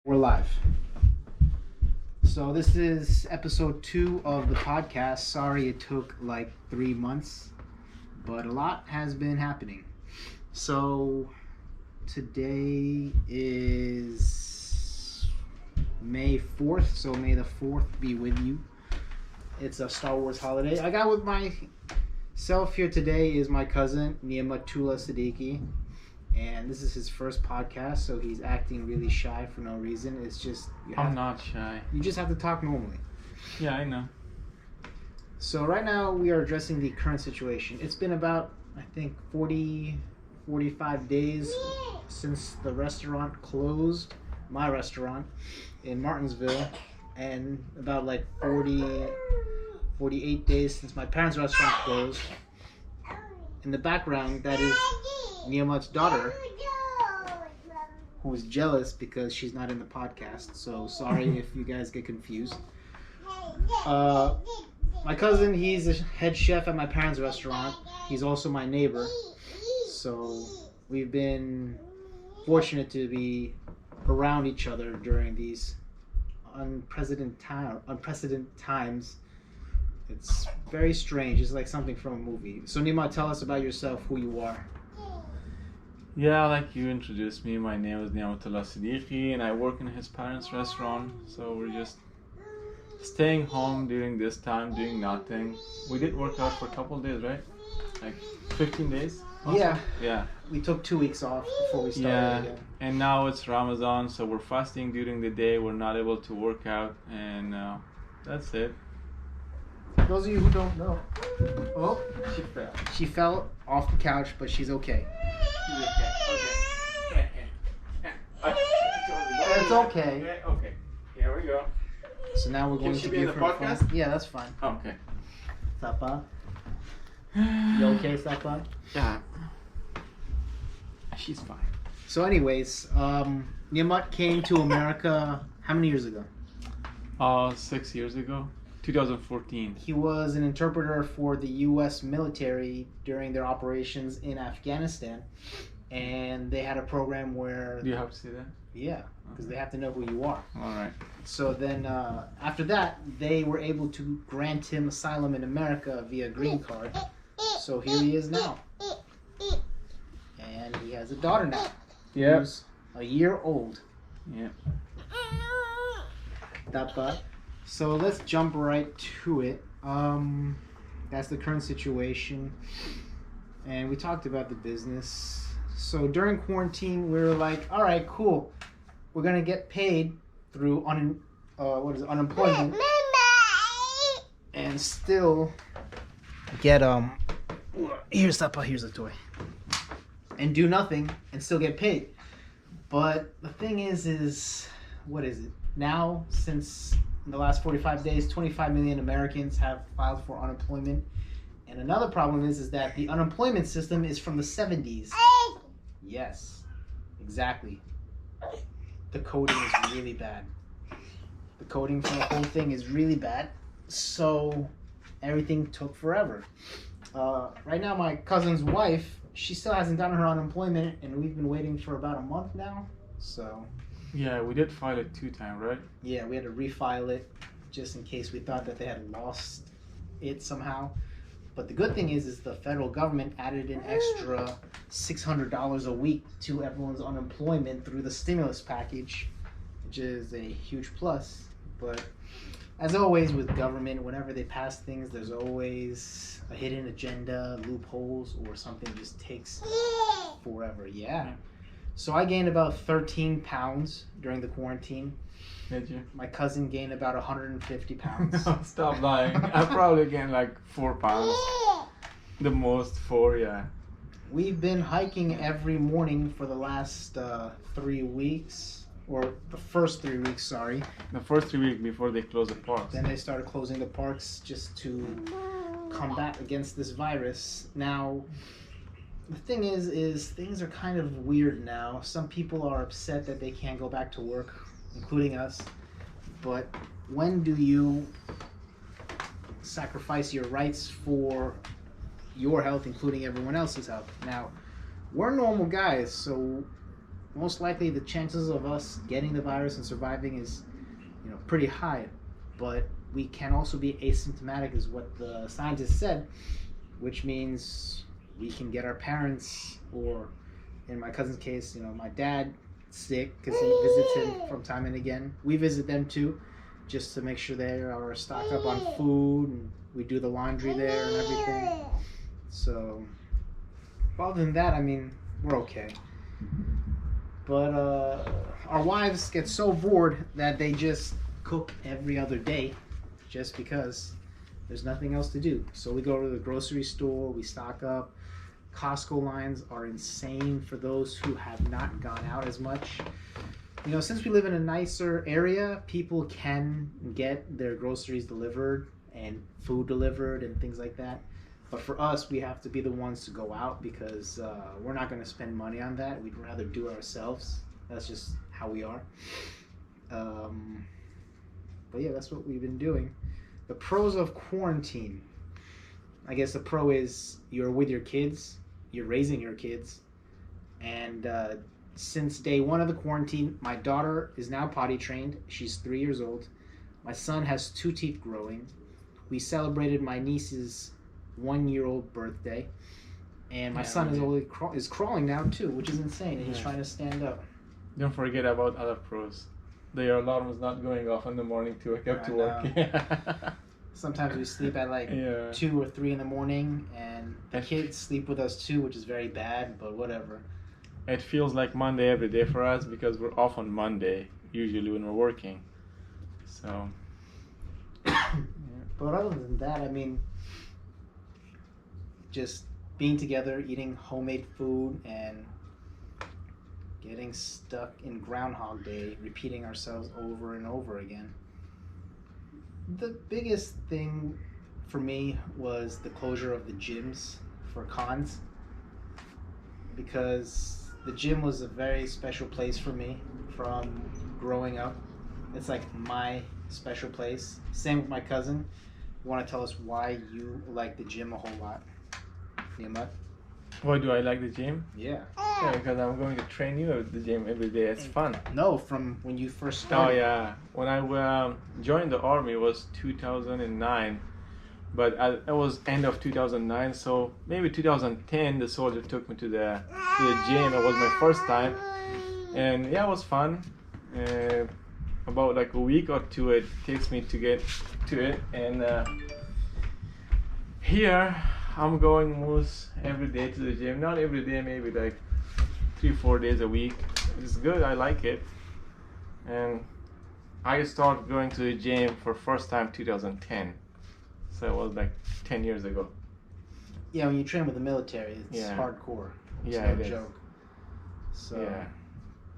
We're live. So this is episode 2 of the podcast. Sorry it took like 3 months, but a lot has been happening. So today is May 4th, so may the 4th be with you. It's a Star Wars holiday. I got with myself here today is my cousin, Niamatullah Siddiqui. And this is his first podcast, so he's acting really shy for no reason. It's just... I'm not shy. You just have to talk normally. Yeah, I know. So right now we are addressing the current situation. It's been about, I think, 45 days since the restaurant closed, my restaurant, in Martinsville. And about like 48 days since my parents' restaurant closed. In the background, that is Niamat's daughter, who is jealous because she's not in the podcast. So sorry if you guys get confused. My cousin, he's a head chef at my parents' restaurant. He's also my neighbor. So we've been fortunate to be around each other during these unprecedented times. It's very strange. It's like something from a movie. So Nima, tell us about yourself, who you are. Yeah, like you introduced me, my name is Niamatullah Siddiqui and I work in his parents' restaurant. So we're just staying home during this time, doing nothing. We did work out for a couple of days, right? Like 15 days? Also? Yeah. We took 2 weeks off before we started again. And now it's Ramadan, so we're fasting during the day. We're not able to work out, and that's it. For those of you who don't know, She fell. she fell off the couch, but she's okay. She's okay. It's okay. Okay. Here we go. So now we're going Can she to be in give the her podcast? phone. Yeah, that's fine. Okay. Sapa, you okay, Sapa? Yeah. She's fine. So, anyways, Niamat came to America how many years ago? 6 years ago. 2014. He was an interpreter for the U.S. military during their operations in Afghanistan, and they had a program where... Do you have to say that? Yeah, because they have to know who you are. All right. So then, after that, they were able to grant him asylum in America via green card. So here he is now. And he has a daughter now. Yeah. Who's a year old. Yeah. Tapa. So let's jump right to it. That's the current situation. And we talked about the business. So during quarantine, we were like, all right, cool. We're going to get paid through unemployment. And still get, here's a toy. And do nothing and still get paid. But the thing is, what is it? Now, since the last 45 days, 25 million Americans have filed for unemployment. And another problem is that the unemployment system is from the 70s. Yes, exactly. The coding is really bad. The coding for the whole thing is really bad. So everything took forever. Right now, my cousin's wife, she still hasn't gotten her unemployment, and we've been waiting for about a month now. So... Yeah, we did file it 2 times, right? Yeah, we had to refile it just in case we thought that they had lost it somehow. But the good thing is the federal government added an extra $600 a week to everyone's unemployment through the stimulus package, which is a huge plus. But as always with government, whenever they pass things, there's always a hidden agenda, loopholes, or something just takes forever. Yeah. So I gained about 13 pounds during the quarantine. Did you? My cousin gained about 150 pounds. No, stop lying. I probably gained like 4 pounds. The most 4, yeah. We've been hiking every morning for the last 3 weeks. Or the first 3 weeks, sorry. The first 3 weeks before they closed the parks. Then they started closing the parks just to combat against this virus. Now... The thing is things are kind of weird now. Some people are upset that they can't go back to work, including us. But when do you sacrifice your rights for your health, including everyone else's health? Now, we're normal guys, so most likely the chances of us getting the virus and surviving is, pretty high. But we can also be asymptomatic, is what the scientists said, which means we can get our parents, or in my cousin's case, my dad, sick because he visits him from time and again. We visit them too, just to make sure they are stocked up on food, and we do the laundry there and everything. So, other than that, I mean, we're okay. But our wives get so bored that they just cook every other day, just because there's nothing else to do. So we go to the grocery store, we stock up. Costco lines are insane for those who have not gone out as much. Since we live in a nicer area, people can get their groceries delivered and food delivered and things like that. But for us, we have to be the ones to go out because we're not going to spend money on that. We'd rather do it ourselves. That's just how we are. But yeah, that's what we've been doing. The pros of quarantine. I guess the pro is you're with your kids. You're raising your kids. And since day one of the quarantine, my daughter is now potty trained. She's 3 years old. My son has 2 teeth growing. We celebrated my niece's 1-year-old birthday. And my son is crawling now too, which is insane. And he's trying to stand up. Don't forget about other pros. Their alarm is not going off in the morning to wake up to work. Sometimes we sleep at 2 or 3 in the morning, and the kids sleep with us too, which is very bad, but whatever. It feels like Monday every day for us because we're off on Monday, usually when we're working. So. But other than that, I mean, just being together, eating homemade food, and getting stuck in Groundhog Day, repeating ourselves over and over again. The biggest thing for me was the closure of the gyms for cons, because the gym was a very special place for me from growing up. It's like my special place. Same with my cousin. You want to tell us why you like the gym a whole lot, Nima? Why do I like the gym? Yeah. Yeah, because I'm going to train you at the gym every day. It's fun. No, from when you first started. Oh yeah, when I joined the army it was 2009, but it was end of 2009. So maybe 2010 the soldier took me to the gym. It was my first time, and yeah, it was fun. About like a week or two it takes me to get to it, and here I'm going most every day to the gym. Not every day, maybe like 3-4 days a week. It's good, I like it. And I started going to the gym for first time 2010. So it was like 10 years ago. Yeah, when you train with the military, it's hardcore. It's no joke. So, yeah.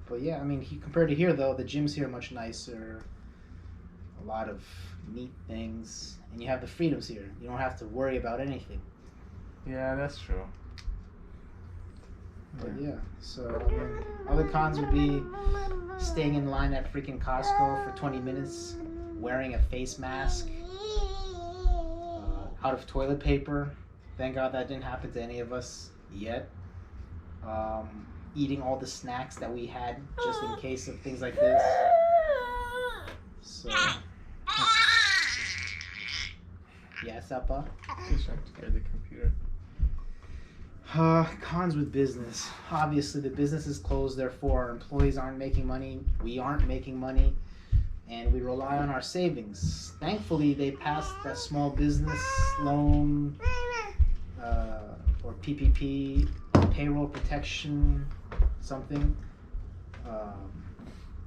But yeah, I mean, compared to here though, the gyms here are much nicer. A lot of neat things. And you have the freedoms here. You don't have to worry about anything. Yeah, that's true. But yeah, so I mean, other cons would be staying in line at freaking Costco for 20 minutes, wearing a face mask, out of toilet paper. Thank God that didn't happen to any of us yet. Eating all the snacks that we had just in case of things like this. So, yes, Appa? Just trying to get the computer. Cons with business. Obviously, the business is closed, therefore our employees aren't making money, we aren't making money, and we rely on our savings. Thankfully, they passed that small business loan, or PPP, payroll protection, something.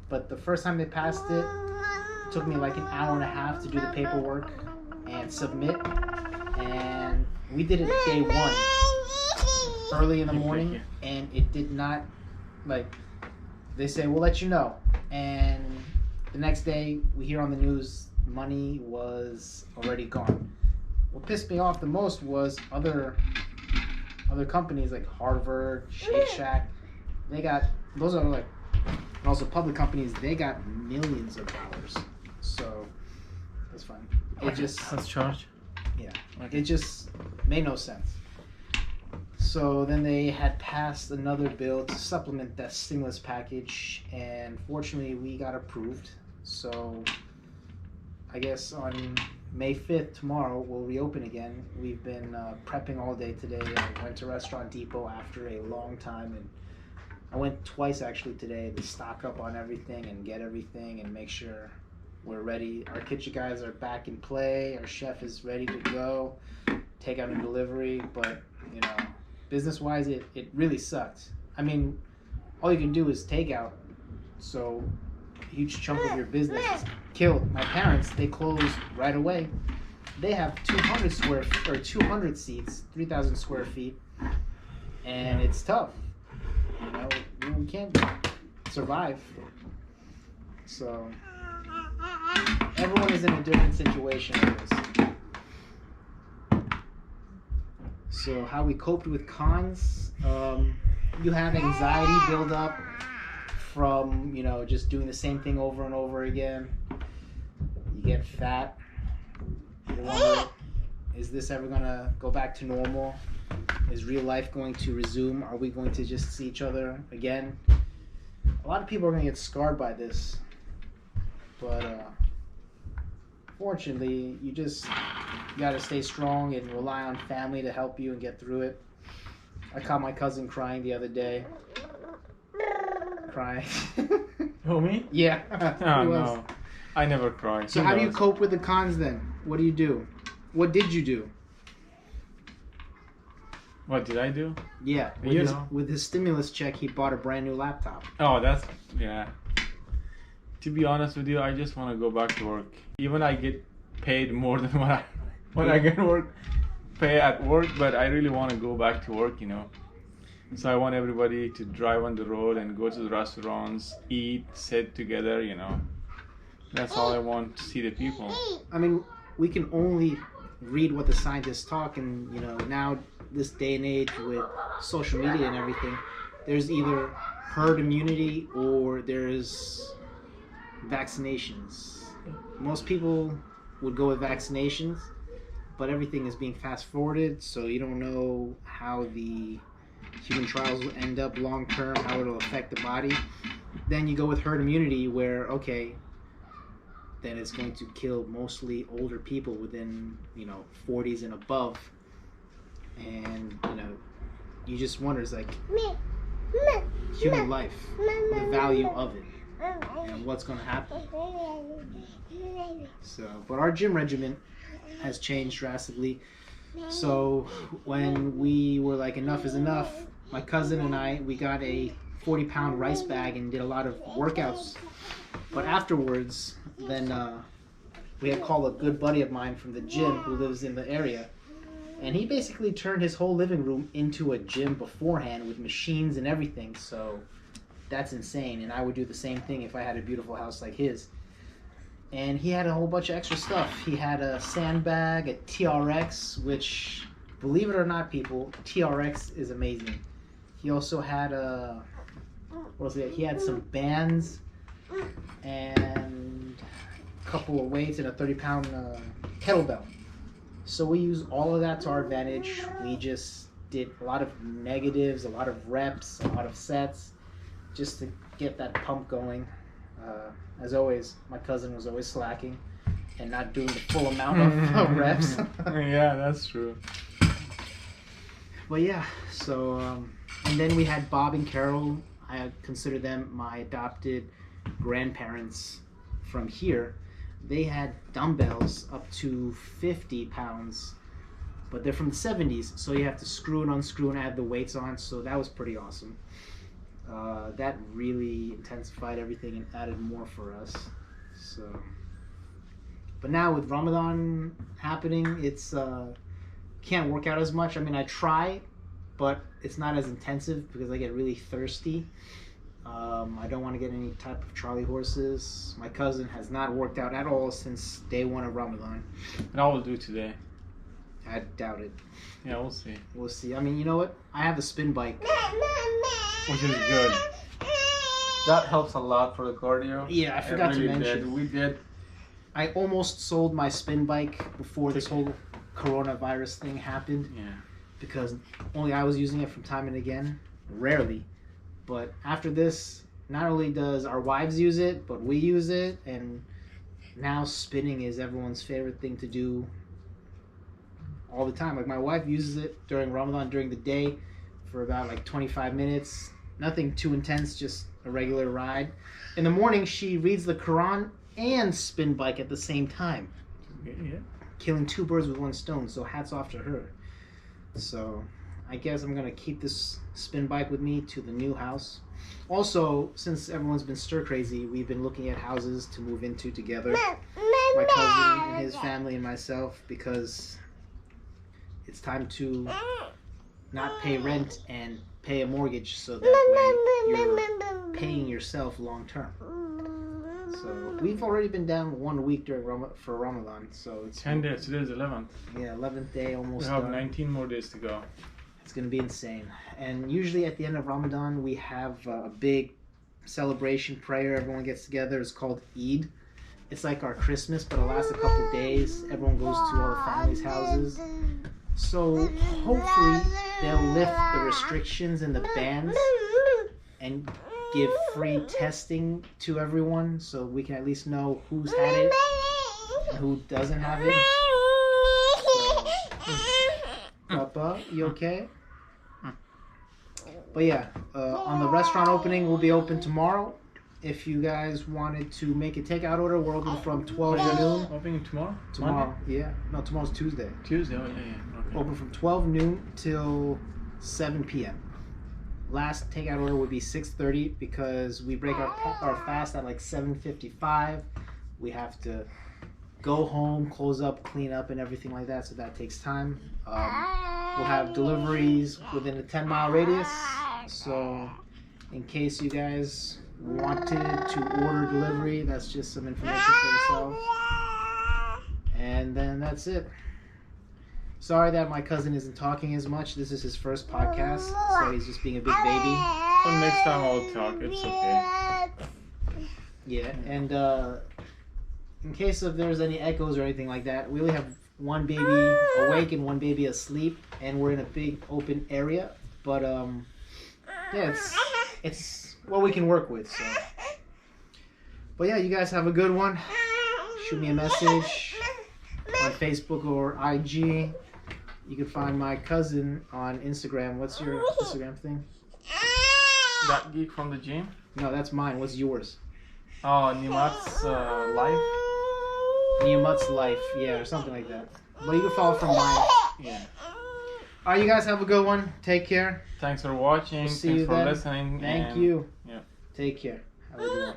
But the first time they passed it, it took me like an hour and a half to do the paperwork and submit, and we did it day one. Early in the morning, and it did not, they say, we'll let you know, and the next day we hear on the news money was already gone. What pissed me off the most was other companies like Harvard, Shake Shack, those are and also public companies, they got millions of dollars, so that's fine. It just, let's charge. Yeah, okay. It just made no sense. So then they had passed another bill to supplement that stimulus package, and fortunately we got approved. So I guess on May 5th, tomorrow, we'll reopen again. We've been prepping all day today. I went to Restaurant Depot after a long time, and I went twice actually today to stock up on everything and get everything and make sure we're ready. Our kitchen guys are back in play. Our chef is ready to go, take out and delivery. But, you know, business-wise, it really sucked. I mean, all you can do is takeout. So a huge chunk of your business is killed. My parents, they closed right away. They have 200 seats, 3,000 square feet, and it's tough. You know, we can't survive. So everyone is in a different situation with this. So how we coped with cons, you have anxiety build up from, you know, just doing the same thing over and over again. You get fat. You wonder, is this ever gonna go back to normal? Is real life going to resume? Are we going to just see each other again? A lot of people are gonna get scarred by this, but fortunately, you gotta stay strong and rely on family to help you and get through it. I caught my cousin crying the other day. Crying. Who, me? Yeah. Oh, no. I never cry. So how do you cope with the cons then? What do you do? What did you do? What did I do? Yeah. With his stimulus check, he bought a brand new laptop. Oh, that's, yeah. To be honest with you, I just want to go back to work. Even I get paid more than what I get pay at work, but I really want to go back to work, you know. So I want everybody to drive on the road and go to the restaurants, eat, sit together, you know. That's all I want to see the people. I mean, we can only read what the scientists talk, and, you know, now this day and age with social media and everything, there's either herd immunity or there's vaccinations. Most people would go with vaccinations, but everything is being fast forwarded, so you don't know how the human trials will end up long term, how it'll affect the body. Then you go with herd immunity where, okay, then it's going to kill mostly older people within, you know, 40s and above. And, you know, you just wonder, it's like, human life, the value of it, and what's going to happen. So, but our gym regimen has changed drastically. So when we were like, enough is enough, my cousin and I, we got a 40-pound rice bag and did a lot of workouts. But afterwards, then we had called a good buddy of mine from the gym who lives in the area. And he basically turned his whole living room into a gym beforehand with machines and everything. So that's insane. And I would do the same thing if I had a beautiful house like his. And he had a whole bunch of extra stuff. He had a sandbag, a TRX, which, believe it or not, people, TRX is amazing. He also had he had some bands and a couple of weights and a 30-pound kettlebell. So we use all of that to our advantage. We just did a lot of negatives, a lot of reps, a lot of sets, just to get that pump going. As always, my cousin was always slacking and not doing the full amount of reps. Yeah, that's true. But yeah, so, and then we had Bob and Carol. I consider them my adopted grandparents from here. They had dumbbells up to 50 pounds, but they're from the 70s, so you have to screw and unscrew and add the weights on, so that was pretty awesome. That really intensified everything and added more for us. So, but now with Ramadan happening, it's can't work out as much. I mean, I try, but it's not as intensive because I get really thirsty. I don't want to get any type of Charlie horses. My cousin has not worked out at all since day one of Ramadan. And I will do today. I doubt it. Yeah, we'll see. We'll see. I mean, you know what? I have a spin bike. Which is good. That helps a lot for the cardio. Yeah, I forgot to mention. We did. I almost sold my spin bike before this whole coronavirus thing happened. Yeah. because only I was using it from time and again, rarely. But after this, not only does our wives use it, but we use it, and now spinning is everyone's favorite thing to do all the time. Like my wife uses it during Ramadan during the day for about like 25 minutes. Nothing too intense, just a regular ride. In the morning, she reads the Quran and spin bike at the same time. Yeah. Killing two birds with one stone, so hats off to her. So I guess I'm gonna keep this spin bike with me to the new house. Also, since everyone's been stir crazy, we've been looking at houses to move into together. My cousin and his family and myself, because it's time to not pay rent and pay a mortgage, so that way you're paying yourself long term. So we've already been down 1 week during for Ramadan, so it's 10 days. Today is 11th. Yeah, 11th day almost. We have done. 19 more days to go. It's gonna be insane. And usually at the end of Ramadan we have a big celebration prayer. Everyone gets together. It's called Eid. It's like our Christmas, but it lasts a couple days. Everyone goes to all the families' houses. So hopefully they'll lift the restrictions and the bans and give free testing to everyone, so we can at least know who's had it and who doesn't have it. So, Papa, you okay? But yeah, on the restaurant opening, we'll be open tomorrow. If you guys wanted to make a takeout order, we're open from 12 noon. Opening tomorrow? Tomorrow, yeah. No, tomorrow's Tuesday. Tuesday, oh yeah. Okay. Open from 12 noon till 7 p.m. Last takeout order would be 6:30 because we break our fast at like 7:55. We have to go home, close up, clean up, and everything like that, so that takes time. We'll have deliveries within a 10-mile radius, so in case you guys wanted to order delivery, that's just some information for yourself. And then that's it. Sorry that my cousin isn't talking as much. This is his first podcast, so he's just being a big baby. So next time I'll talk. It's okay. Yeah, and in case if there's any echoes or anything like that, we only have one baby awake and one baby asleep, and we're in a big open area. But yeah, it's what we can work with. So, but yeah, you guys have a good one. Shoot me a message on Facebook or IG. You can find my cousin on Instagram. What's your Instagram thing? That geek from the gym? No, that's mine. What's yours? Oh, Nimat's life? Niamat's Life, yeah, or something like that. But you can follow from mine. Yeah. Alright, you guys have a good one. Take care. Thanks for watching. We'll see Thanks you for then. listening. Thank and you. Yeah. Take care. Have a good one.